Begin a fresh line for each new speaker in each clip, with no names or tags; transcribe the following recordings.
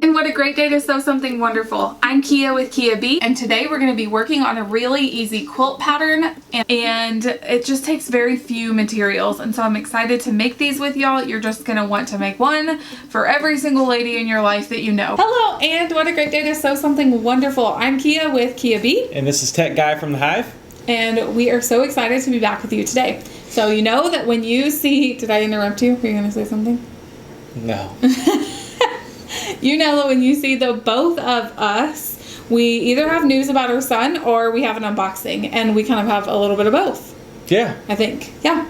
And what a great day to sew something wonderful. I'm Kia with Kia B, and today we're going to be working on a really easy quilt pattern, and it just takes very few materials, and so I'm excited to make these with y'all. You're just going to want to make one for every single lady in your life that you know. Hello, and what a great day to sew something wonderful. I'm Kia with Kia B.
And this is Tech Guy from the Hive. And
we are so excited to be back with you today. So you know that when you see... Did I interrupt you? Were you going to say something?
No.
You know that when you see the both of us, we either have news about our son or we have an unboxing, and we kind of have a little bit of both.
Yeah.
I think. Yeah.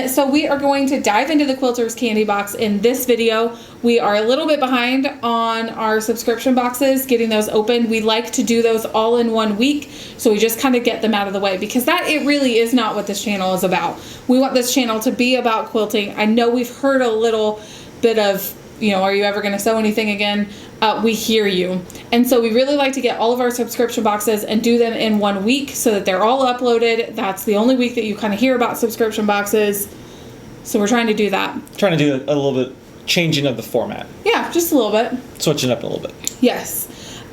So we are going to dive into the Quilter's candy box in this video. We are a little bit behind on our subscription boxes, getting those opened. We like to do those all in 1 week, so we just kind of get them out of the way, because it really is not what this channel is about. We want this channel to be about quilting. I know we've heard a little bit of, are you ever going to sew anything again? We hear you. And so we really like to get all of our subscription boxes and do them in 1 week so that they're all uploaded. That's the only week that you kind of hear about subscription boxes. So we're trying to do that.
Trying to do a little bit changing of the format.
Yeah, just a little bit.
Switching up a little bit.
Yes.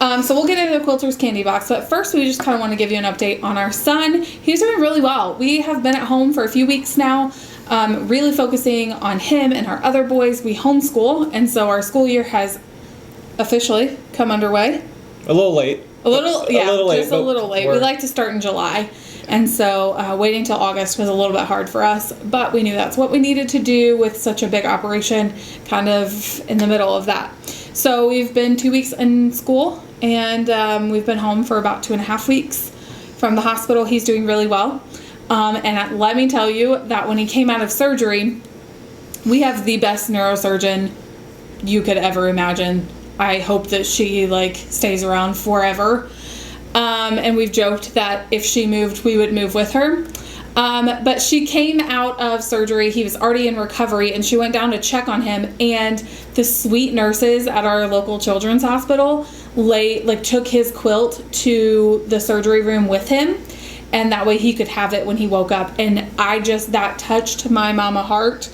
So we'll get into the Quilter's candy box, but first we just kind of want to give you an update on our son. He's doing really well. We have been at home for a few weeks now, really focusing on him and our other boys. We homeschool, and so our school year has officially come underway.
A little late.
A little late. Just a little late. We like to start in July, and so waiting until August was a little bit hard for us, but we knew that's what we needed to do with such a big operation, kind of in the middle of that. So we've been 2 weeks in school, and we've been home for about 2.5 weeks from the hospital. He's doing really well. And let me tell you that when he came out of surgery, we have the best neurosurgeon you could ever imagine. I hope that she stays around forever. And we've joked that if she moved, we would move with her. But she came out of surgery. He was already in recovery, and she went down to check on him, and the sweet nurses at our local children's hospital took his quilt to the surgery room with him, and that way he could have it when he woke up. And that touched my mama heart.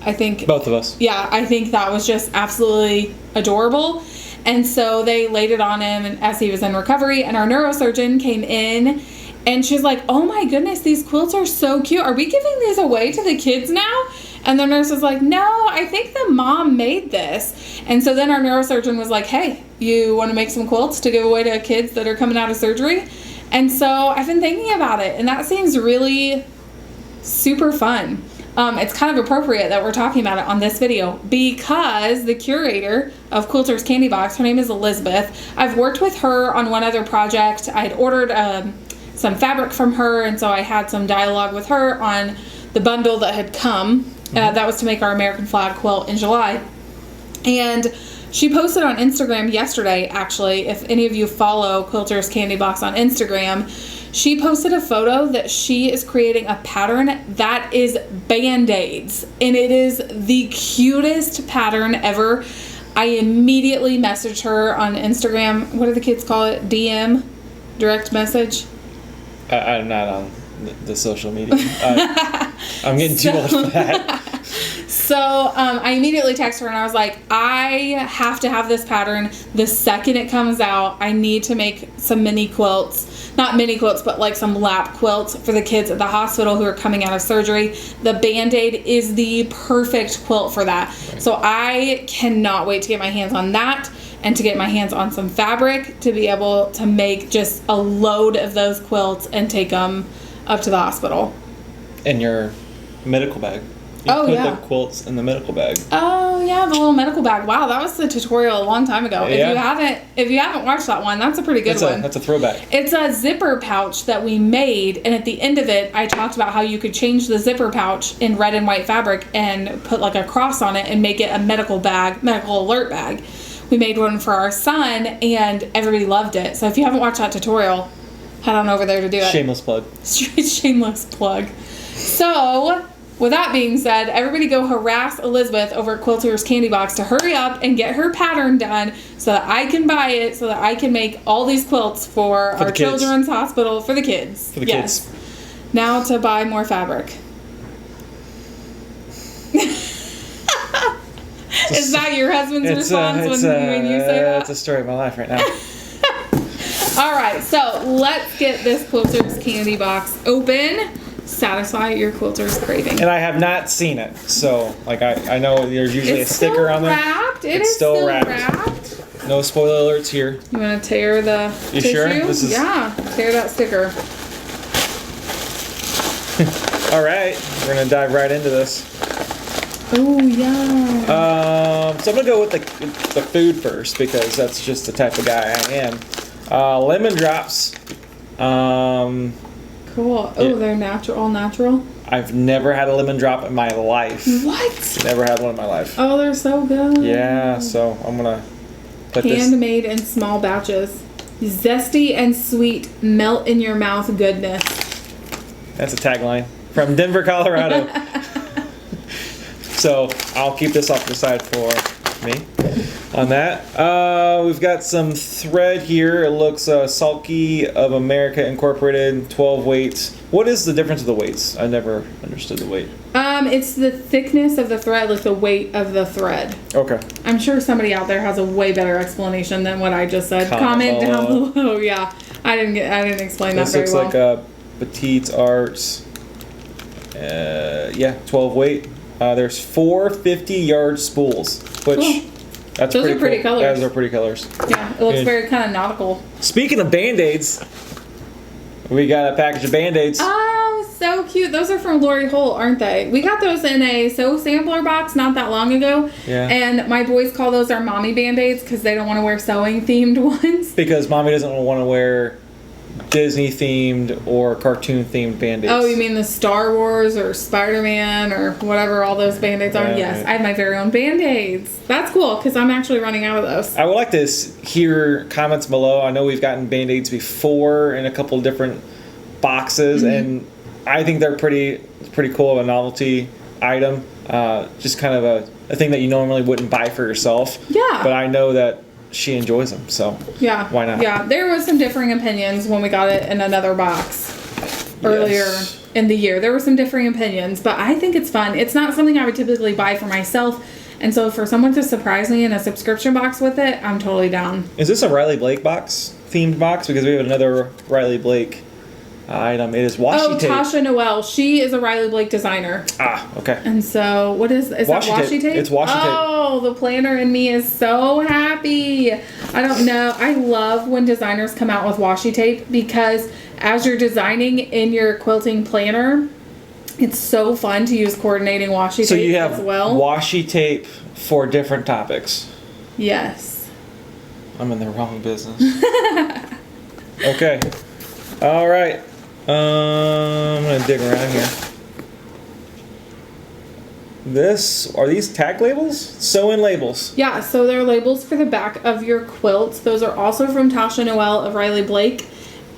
I think
both of us.
Yeah, I think that was just absolutely adorable. And so they laid it on him as he was in recovery, and our neurosurgeon came in, and she's like, "Oh my goodness, these quilts are so cute. Are we giving these away to the kids now?" And the nurse was like, "No, I think the mom made this." And so then our neurosurgeon was like, "Hey, you want to make some quilts to give away to kids that are coming out of surgery?" And so I've been thinking about it, and that seems really super fun. It's kind of appropriate that we're talking about it on this video, because the curator of Quilter's Candy Box, her name is Elizabeth. I've worked with her on one other project. I had ordered some fabric from her, and so I had some dialogue with her on the bundle that had come. That was to make our American flag quilt in July. And she posted on Instagram yesterday, actually. If any of you follow Quilter's Candy Box on Instagram, she posted a photo that she is creating a pattern that is Band-Aids, and it is the cutest pattern ever. I immediately messaged her on Instagram. What do the kids call it? DM? Direct message?
I'm not on the social media. I'm getting too old for that.
So I immediately texted her, and I was like, I have to have this pattern the second it comes out. I need to make some mini quilts. Not mini quilts, but some lap quilts for the kids at the hospital who are coming out of surgery. The Band-Aid is the perfect quilt for that. Right. So I cannot wait to get my hands on that, and to get my hands on some fabric to be able to make just a load of those quilts and take them up to the hospital.
In your medical bag. You put the quilts in the medical bag. Oh yeah, the little medical bag. Wow, that was the tutorial a long time ago. Yeah. If you haven't watched that one, that's a pretty good one. That's a throwback.
It's a zipper pouch that we made, and at the end of it, I talked about how you could change the zipper pouch in red and white fabric and put a cross on it and make it a medical alert bag. We made one for our son, and everybody loved it. So if you haven't watched that tutorial, head on over there to do it.
Shameless plug.
Straight shameless plug. So, with that being said, everybody go harass Elizabeth over at Quilter's Candy Box to hurry up and get her pattern done so that I can buy it, so that I can make all these quilts for our children's hospital, for the kids.
For the kids.
Now to buy more fabric. Is that your husband's response when you say that?
It's a story of my life right now.
All right, so let's get this Quilter's candy box open. Satisfy your Quilter's craving.
And I have not seen it, so like I know there's usually a sticker on there.
It's still wrapped.
No spoiler alerts here.
You want to tear the
You
tissue?
sure?
Yeah, tear that sticker.
All right, we're gonna dive right into this.
Oh yeah.
So I'm gonna go with the food first because that's just the type of guy I am. Lemon drops.
Cool. Oh, they're all natural.
I've never had a lemon drop in my life.
What?
Never had one in my life.
Oh, they're so good.
Yeah, so I'm gonna put
handmade in small batches. Zesty and sweet, melt in your mouth goodness. That's
a tagline from Denver, Colorado. So I'll keep this off the side for me. On that, we've got some thread here. It looks Sulky of America Incorporated, 12 weights. What is the difference of the weights? I never understood the weight.
It's the thickness of the thread, like the weight of the thread.
Okay.
I'm sure somebody out there has a way better explanation than what I just said. Comment down below. Yeah, I didn't explain that very well.
This looks like Petite Arts. 12 weight. There's 4 50-yard spools, which. Cool.
Those are pretty colors.
Those are pretty colors.
Yeah, it looks very kind of nautical.
Speaking of Band-Aids, we got a package of Band-Aids.
Oh, so cute. Those are from Lori Holt, aren't they? We got those in a sampler box not that long ago.
Yeah.
And my boys call those our mommy Band-Aids because they don't want to wear sewing-themed ones.
Because mommy doesn't want to wear Disney-themed or cartoon-themed Band-Aids.
Oh, you mean the Star Wars or Spider-Man or whatever all those Band-Aids are? Yes, I have my very own Band-Aids. That's cool because I'm actually running out of those.
I would like to hear comments below. I know we've gotten Band-Aids before in a couple of different boxes, and I think they're pretty cool of a novelty item. Just kind of a thing that you normally wouldn't buy for yourself.
Yeah.
But I know that she enjoys them, so why not?
Yeah, there was some differing opinions when we got it in another box earlier in the year. There were some differing opinions, but I think it's fun. It's not something I would typically buy for myself, and so for someone to surprise me in a subscription box with it, I'm totally down.
Is this a Riley Blake themed box? Because we have another Riley Blake item. It is washi tape.
Oh, Tasha Noel. She is a Riley Blake designer.
Ah, okay.
And so, is that washi tape?
It's washi tape.
Oh, the planner in me is so happy. I don't know. I love when designers come out with washi tape because as you're designing in your quilting planner, it's so fun to use coordinating washi tape as well.
So you have washi tape for different topics.
Yes.
I'm in the wrong business. Okay. All right. I'm gonna dig around here. Are these tag labels? Sew-in labels.
Yeah, so they're labels for the back of your quilts. Those are also from Tasha Noel of Riley Blake.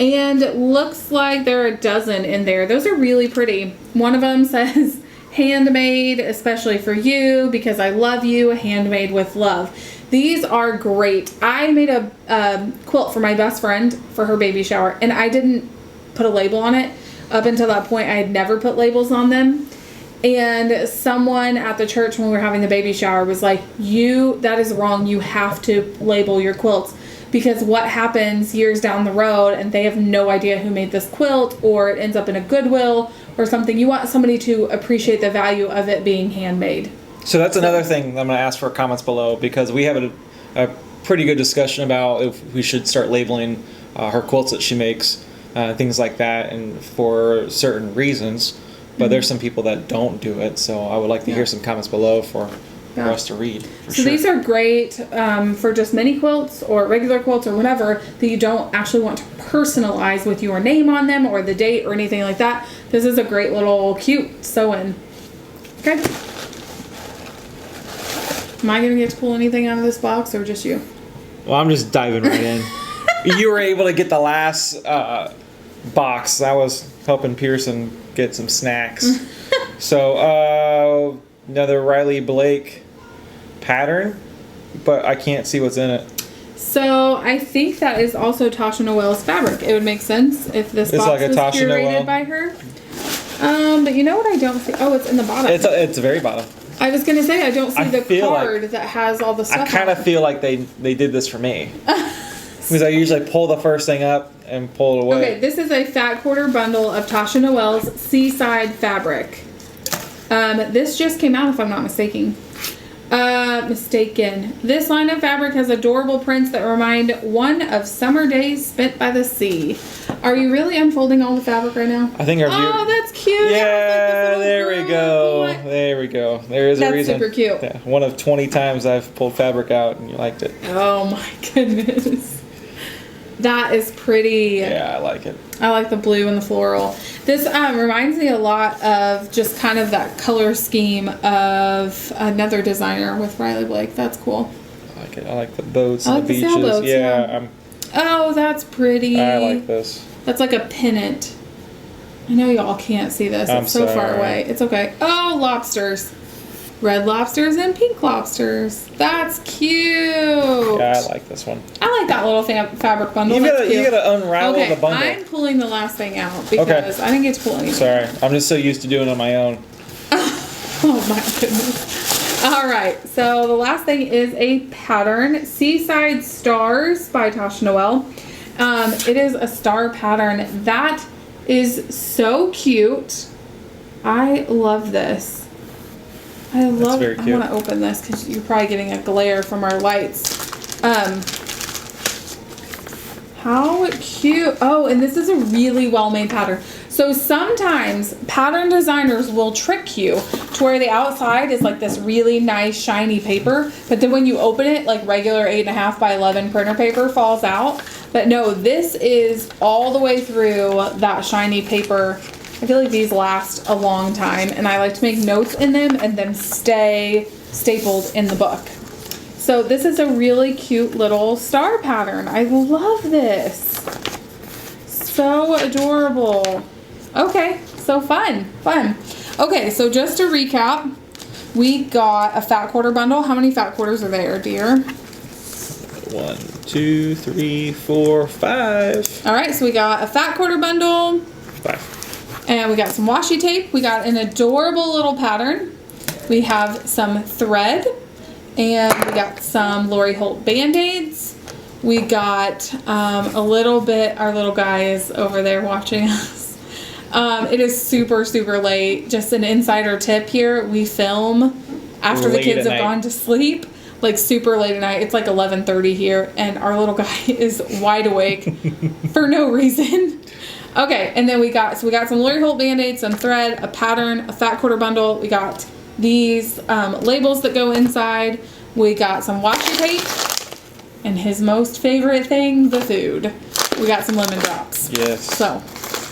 And it looks like there are a dozen in there. Those are really pretty. One of them says, handmade, especially for you, because I love you, handmade with love. These are great. I made a quilt for my best friend for her baby shower, and I didn't put a label on it. Up until that point, I had never put labels on them. And someone at the church when we were having the baby shower was like, that is wrong. You have to label your quilts. Because what happens years down the road and they have no idea who made this quilt, or it ends up in a Goodwill or something. You want somebody to appreciate the value of it being handmade.
So that's another thing I'm going to ask for comments below, because we have a pretty good discussion about if we should start labeling her quilts that she makes, things like that, and for certain reasons. But there's some people that don't do it, so I would like to hear some comments below for us to read.
So these are great for just mini quilts or regular quilts or whatever that you don't actually want to personalize with your name on them or the date or anything like that. This is a great little cute sew-in. Okay. Am I going to get to pull anything out of this box or just you?
Well, I'm just diving right in. You were able to get the last box. I was helping Pearson get some snacks. So, another Riley Blake pattern, but I can't see what's in it.
So, I think that is also Tasha Noel's fabric. It would make sense if this box was curated by her. But you know what I don't see? Oh, it's in the bottom.
It's the very bottom.
I was going to say, I don't see the card that has all the stuff.
I kind of feel like they did this for me. Because I usually pull the first thing up and pull it away.
Okay, this is a fat quarter bundle of Tasha Noel's Seaside fabric. This just came out, if I'm not mistaken. This line of fabric has adorable prints that remind one of summer days spent by the sea. Are you really unfolding all the fabric right now?
I think our view.
Oh, that's cute.
Yeah, there we go. There we go. There is a reason.
That's super cute.
Yeah, one of 20 times I've pulled fabric out and you liked it.
Oh my goodness. That is pretty.
Yeah, I like it.
I like the blue and the floral. This reminds me a lot of just kind of that color scheme of another designer with Riley Blake. That's cool.
I like it. I like the boats
and
the beaches.
Sailboats,
yeah.
Oh, that's pretty.
I like this.
That's like a pennant. I know y'all can't see this. It's so far away. It's okay. Oh, lobsters. Red lobsters and pink lobsters. That's cute.
Yeah, I like this one.
I like that little fabric bundle.
You gotta unravel the bundle.
I'm pulling the last thing out because I didn't get to pull anything.
Sorry, I'm just so used to doing it on my own.
Oh my goodness. All right, so the last thing is a pattern, Seaside Stars by Tasha Noel. It is a star pattern. That is so cute. I love this. I want to open this because you're probably getting a glare from our lights. How cute. Oh, and this is a really well-made pattern. So sometimes pattern designers will trick you to where the outside is like this really nice shiny paper, but then when you open it, like regular 8.5 by 11 printer paper falls out. But no, this is all the way through that shiny paper. I feel like these last a long time, and I like to make notes in them and then stay stapled in the book. So this is a really cute little star pattern. I love this. So adorable. Okay, so fun. Okay, so just to recap, we got a fat quarter bundle. How many fat quarters are there, dear?
1, 2, 3, 4, 5.
All right, so we got a fat quarter bundle.
5.
And we got some washi tape. We got an adorable little pattern. We have some thread. And we got some Lori Holt Band-Aids. We got a little bit, our little guy is over there watching us. It is super, super late. Just an insider tip here. We film after the kids have gone to sleep. Like super late at night. It's like 11:30 here. And our little guy is wide awake for no reason. Okay, and then we got some Lori Holt Band-Aids, some thread, a pattern, a fat quarter bundle. We got these labels that go inside. We got some washi tape, and his most favorite thing, the food. We got some lemon drops.
Yes.
So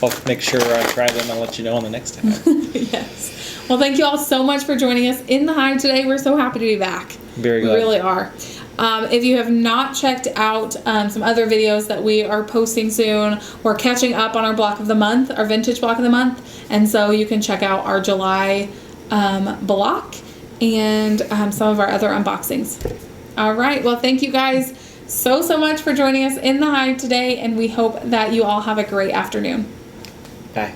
I'll make sure I try them and let you know on the next time.
Yes. Well, thank you all so much for joining us in the Hive today. We're so happy to be back.
Very glad.
We really are. If you have not checked out some other videos that we are posting soon, we're catching up on our block of the month, our vintage block of the month. And so you can check out our July block and some of our other unboxings. All right. Well, thank you guys so much for joining us in the Hive today. And we hope that you all have a great afternoon.
Bye.